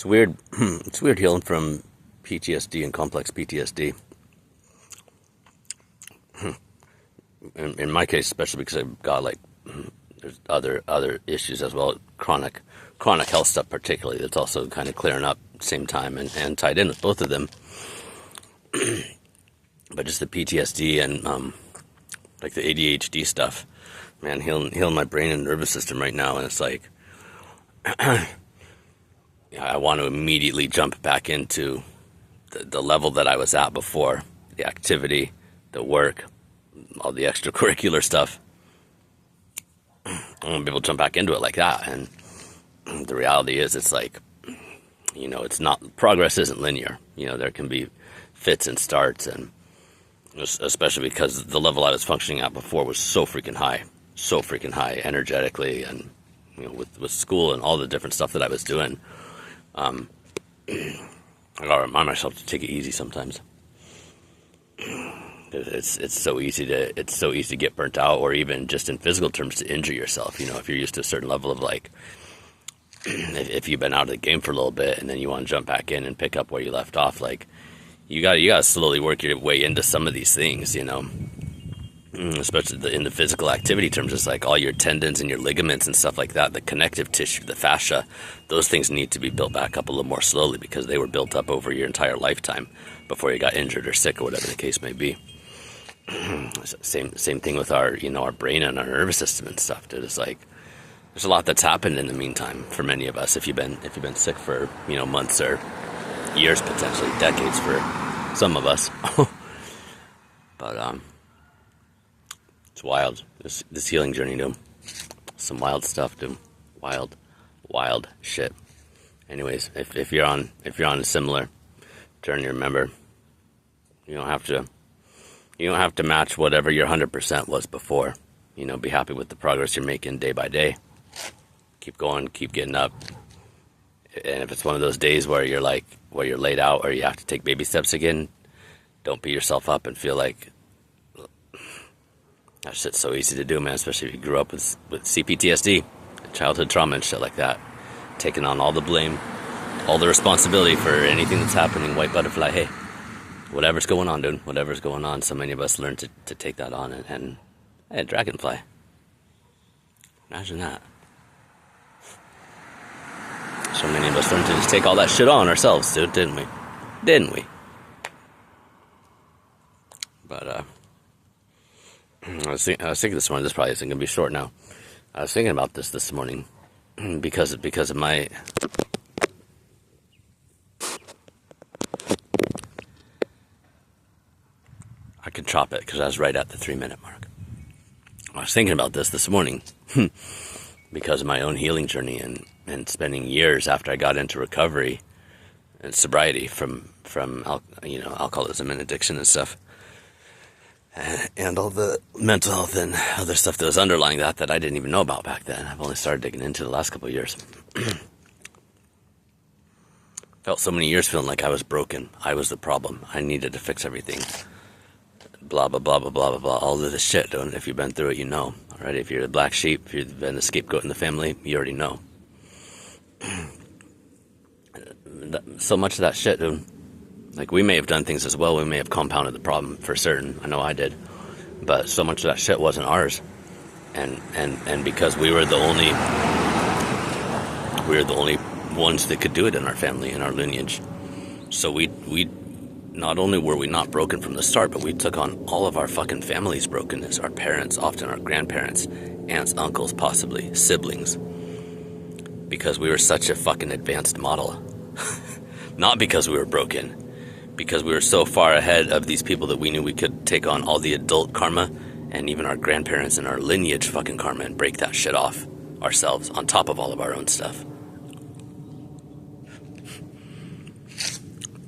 It's weird. It's weird healing from PTSD and complex PTSD. In my case, especially because I've got like there's other issues as well, chronic health stuff particularly. That's also kind of clearing up at the same time and tied in with both of them. But just the PTSD and like the ADHD stuff, man, healing my brain and nervous system right now, and it's like I want to immediately jump back into the level that I was at before, the activity, the work, all the extracurricular stuff. I want to be able to jump back into it like that. And the reality is, it's like, it's not, progress isn't linear. There can be fits and starts, and especially because the level I was functioning at before was so freaking high energetically, and with school and all the different stuff that I was doing. I gotta remind myself to take it easy sometimes. It's so easy to get burnt out, or even just in physical terms to injure yourself. If you're used to a certain level of like, if you've been out of the game for a little bit and then you want to jump back in and pick up where you left off, like you gotta slowly work your way into some of these things, especially in the physical activity terms. It's like all your tendons and your ligaments and stuff like that, the connective tissue, the fascia, those things need to be built back up a little more slowly because they were built up over your entire lifetime before you got injured or sick or whatever the case may be. Same thing with our brain and our nervous system and stuff, dude. It's like there's a lot that's happened in the meantime for many of us. If you've been sick for months or years, potentially decades for some of us. But it's wild. This healing journey, dude. Some wild stuff, dude. Wild shit. Anyways, if you're on a similar journey, remember, you don't have to match whatever your 100% was before. Be happy with the progress you're making day by day. Keep going, keep getting up. And if it's one of those days where you're laid out or you have to take baby steps again, don't beat yourself up and feel like that shit's so easy to do, man, especially if you grew up with CPTSD, childhood trauma and shit like that. Taking on all the blame, all the responsibility for anything that's happening, white butterfly, hey. Whatever's going on, dude. Whatever's going on. So many of us learn to take that on and hey, Dragonfly. Imagine that. So many of us learned to just take all that shit on ourselves, dude, didn't we? But I was thinking this morning. This probably isn't gonna be short now. I was thinking about this morning because of my. I could chop it because I was right at the 3-minute mark. I was thinking about this morning because of my own healing journey and spending years after I got into recovery and sobriety from alcoholism and addiction and stuff, and all the mental health and other stuff that was underlying that I didn't even know about back then. I've only started digging into the last couple of years. Felt so many years feeling like I was broken. I was the problem. I needed to fix everything. Blah, blah, blah, blah, blah, blah, blah. All of this shit, dude. If you've been through it, you know. Alright, if you're the black sheep, if you've been the scapegoat in the family, you already know. So much of that shit, dude. Like, we may have done things as well. We may have compounded the problem for certain. I know I did. But so much of that shit wasn't ours. And because we were the only ones that could do it in our family, in our lineage. So we not only were we not broken from the start, but we took on all of our fucking family's brokenness. Our parents, often our grandparents, aunts, uncles, possibly siblings. Because we were such a fucking advanced model. Not because we were broken. Because we were so far ahead of these people that we knew we could take on all the adult karma and even our grandparents and our lineage fucking karma and break that shit off ourselves on top of all of our own stuff.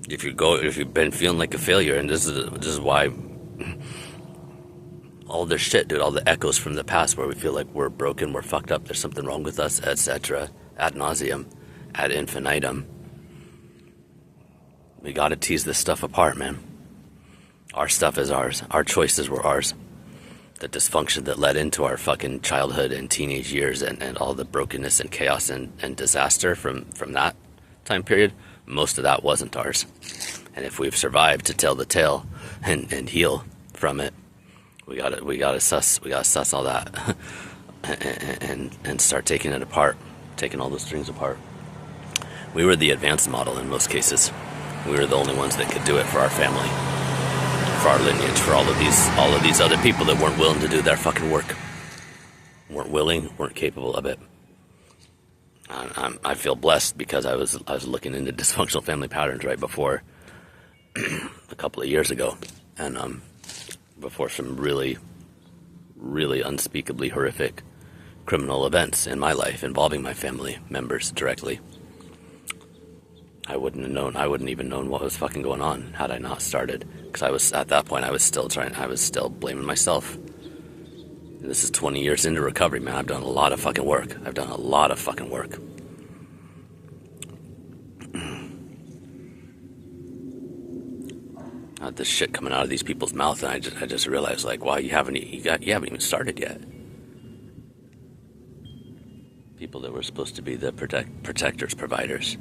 If you've been feeling like a failure, and this is why all this shit, dude, all the echoes from the past where we feel like we're broken, we're fucked up, there's something wrong with us, etc., ad nauseum, ad infinitum. We gotta tease this stuff apart, man. Our stuff is ours. Our choices were ours. The dysfunction that led into our fucking childhood and teenage years and all the brokenness and chaos and disaster from that time period, most of that wasn't ours. And if we've survived to tell the tale and heal from it, we gotta suss all that and start taking it apart, taking all the strings apart. We were the advanced model in most cases. We were the only ones that could do it for our family, for our lineage, for all of these other people that weren't willing to do their fucking work, weren't capable of it. I feel blessed because I was looking into dysfunctional family patterns right before a couple of years ago, and before some really, really unspeakably horrific criminal events in my life involving my family members directly. I wouldn't even known what was fucking going on had I not started. Because at that point, I was still blaming myself. And this is 20 years into recovery, man. I've done a lot of fucking work. This shit coming out of these people's mouths, and I just realized, like, wow, you haven't even started yet. People that were supposed to be the protectors, providers,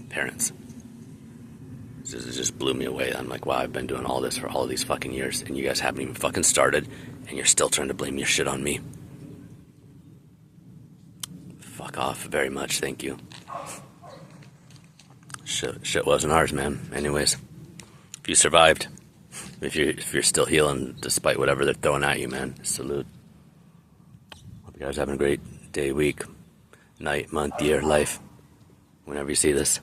parents. It just blew me away. I'm like, wow, I've been doing all this for all of these fucking years, and you guys haven't even fucking started, and you're still trying to blame your shit on me. Fuck off very much, thank you. Shit wasn't ours, man. Anyways, if you survived, if you're still healing despite whatever they're throwing at you, man, salute. Hope you guys having a great day, week, night, month, year, life, whenever you see this.